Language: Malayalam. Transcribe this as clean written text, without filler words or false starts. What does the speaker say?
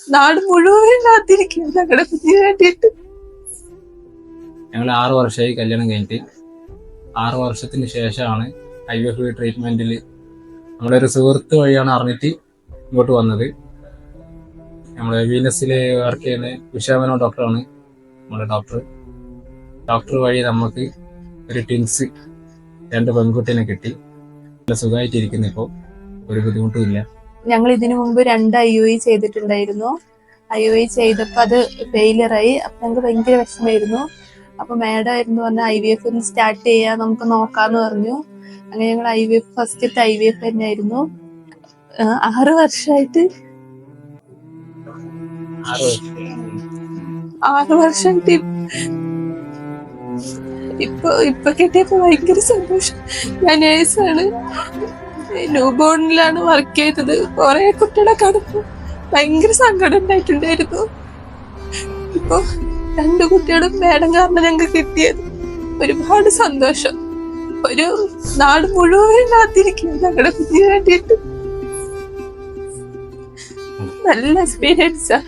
നാട് മുഴുവൻ കാത്തിരിക്കും ഞങ്ങളുടെ കുഞ്ഞിന് വേണ്ടിയിട്ട്. ഞങ്ങൾ 6 വർഷമായി കല്യാണം കഴിഞ്ഞിട്ട്. 6 വർഷത്തിന് ശേഷമാണ് IVF ട്രീറ്റ്മെന്റിൽ നമ്മുടെ ഒരു സുഹൃത്ത് വഴിയാണ് അറിഞ്ഞിട്ട് ഇങ്ങോട്ട് വന്നത്. നമ്മുടെ വീനസിൽ വർക്ക് ചെയ്യുന്ന വിശാമനോ ഡോക്ടറാണ് നമ്മുടെ ഡോക്ടർ വഴി നമുക്ക് ഒരു ട്വിൻസ് 2 പെൺകുട്ടീനെ കിട്ടി. നല്ല സുഖമായിട്ടിരിക്കുന്നു. ഇപ്പോൾ ഒരു ബുദ്ധിമുട്ടും ഇല്ല. ഞങ്ങൾ ഇതിനു മുമ്പ് 2 IUI ചെയ്തിട്ടുണ്ടായിരുന്നു. IUI ചെയ്തപ്പോൾ അത് ഫെയിലിയറായി. അപ്പൊ ഞങ്ങൾക്ക് ഭയങ്കര വിഷമമായിരുന്നു. അപ്പൊ മാഡം ആയിരുന്നു പറഞ്ഞ IVF ഒന്ന് സ്റ്റാർട്ട് ചെയ്യാൻ നമുക്ക് നോക്കാന്ന് പറഞ്ഞു. അങ്ങനെ ഞങ്ങൾ IVF ഫസ്റ്റത്തെ IVF തന്നെയായിരുന്നു. 6 വർഷമായിട്ട് 6 വർഷമായിട്ട് ഇപ്പൊ കിട്ടിയപ്പോ ഭയങ്കര സന്തോഷം. ഞാൻ നേഴ്സാണ്, ന്യൂബോണിലാണ് വർക്ക് ചെയ്തത്. കുറെ കുട്ടികളെ കാണുമ്പോ ഭയങ്കര സങ്കടം ഉണ്ടായിട്ടുണ്ടായിരുന്നു. ഇപ്പൊ 2 കുട്ടികളും മേഡം കാരണം ഞങ്ങൾക്ക് കിട്ടിയത് ഒരുപാട് സന്തോഷം. ഒരു നാട് മുഴുവൻ കാത്തിരിക്കും ഞങ്ങളുടെ കുഞ്ഞിന് വേണ്ടിയിട്ട്. നല്ല എക്സ്പീരിയൻസാ.